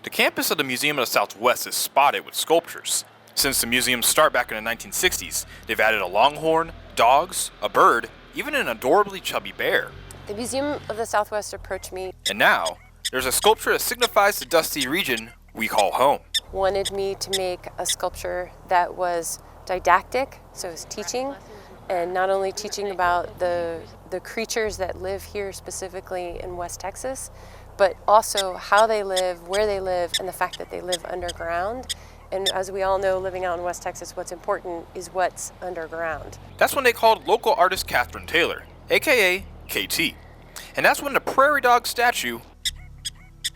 The campus of the Museum of the Southwest is spotted with sculptures. Since the museum's start back in the 1960s, they've added a longhorn, dogs, a bird, even an adorably chubby bear. The Museum of the Southwest approached me. And now, there's a sculpture that signifies the dusty region we call home. Wanted me to make a sculpture that was didactic, so it's teaching, and not only teaching about the creatures that live here specifically in West Texas, but also how they live, where they live, and the fact that they live underground. And as we all know, living out in West Texas, what's important is what's underground. That's when they called local artist Katherine Taylor, aka KT. And that's when the Prairie Dog statue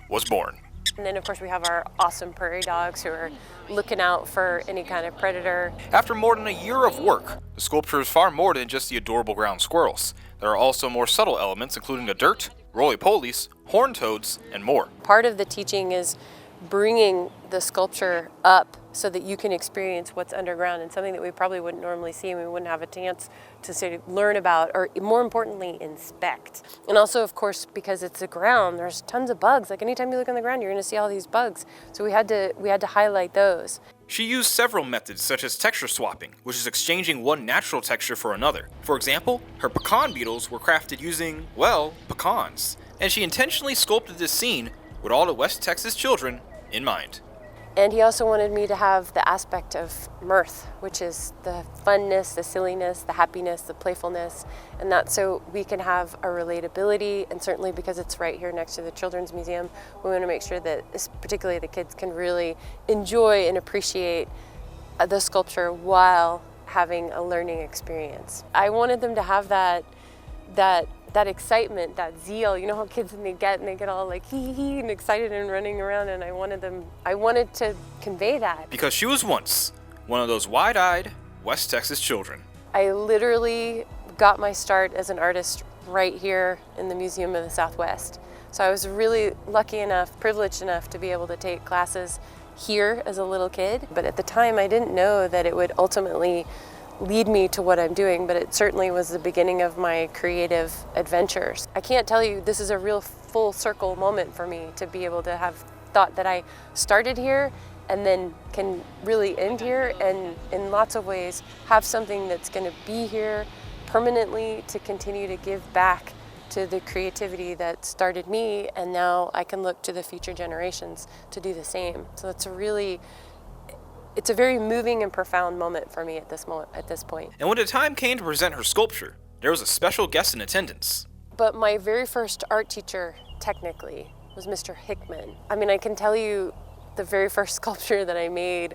was born. And then of course we have our awesome prairie dogs who are looking out for any kind of predator. After more than a year of work, the sculpture is far more than just the adorable ground squirrels. There are also more subtle elements, including the dirt, roly-polies, horned toads, and more. Part of the teaching is bringing the sculpture up so that you can experience what's underground, and something that we probably wouldn't normally see and we wouldn't have a chance to sort of learn about, or more importantly, inspect. And also, of course, because it's the ground, there's tons of bugs. Like anytime you look on the ground, you're going to see all these bugs. So we had to highlight those. She used several methods such as texture swapping, which is exchanging one natural texture for another. For example, her pecan beetles were crafted using, well, pecans. And she intentionally sculpted this scene with all the West Texas children in mind. And he also wanted me to have the aspect of mirth, which is the funness, the silliness, the happiness, the playfulness, and that's so we can have a relatability, and certainly because it's right here next to the Children's Museum, we want to make sure that particularly the kids can really enjoy and appreciate the sculpture while having a learning experience. I wanted them to have that excitement, that zeal. You know how kids they get all like hee and excited and running around, and I wanted to convey that. Because she was once one of those wide-eyed West Texas children. I literally got my start as an artist right here in the Museum of the Southwest. So I was really lucky enough, privileged enough to be able to take classes here as a little kid. But at the time I didn't know that it would ultimately lead me to what I'm doing, but it certainly was the beginning of my creative adventures. I can't tell you, this is a real full circle moment for me to be able to have thought that I started here and then can really end here, and in lots of ways have something that's going to be here permanently to continue to give back to the creativity that started me, and now I can look to the future generations to do the same. So it's a very moving and profound moment for me at this point. And when the time came to present her sculpture, there was a special guest in attendance. But my very first art teacher, technically, was Mr. Hickman. I mean, I can tell you the very first sculpture that I made,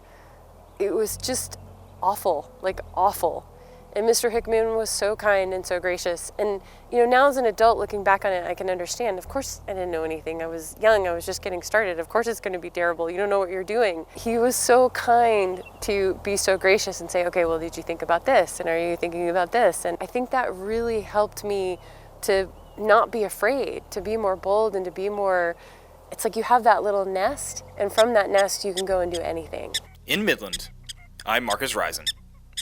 it was just awful, like awful. And Mr. Hickman was so kind and so gracious. And now as an adult looking back on it, I can understand. Of course, I didn't know anything. I was young, I was just getting started. Of course it's going to be terrible. You don't know what you're doing. He was so kind to be so gracious and say, okay, well, did you think about this? And are you thinking about this? And I think that really helped me to not be afraid, to be more bold and to be more, it's like you have that little nest, and from that nest you can go and do anything. In Midland, I'm Marcus Risen,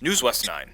News West 9.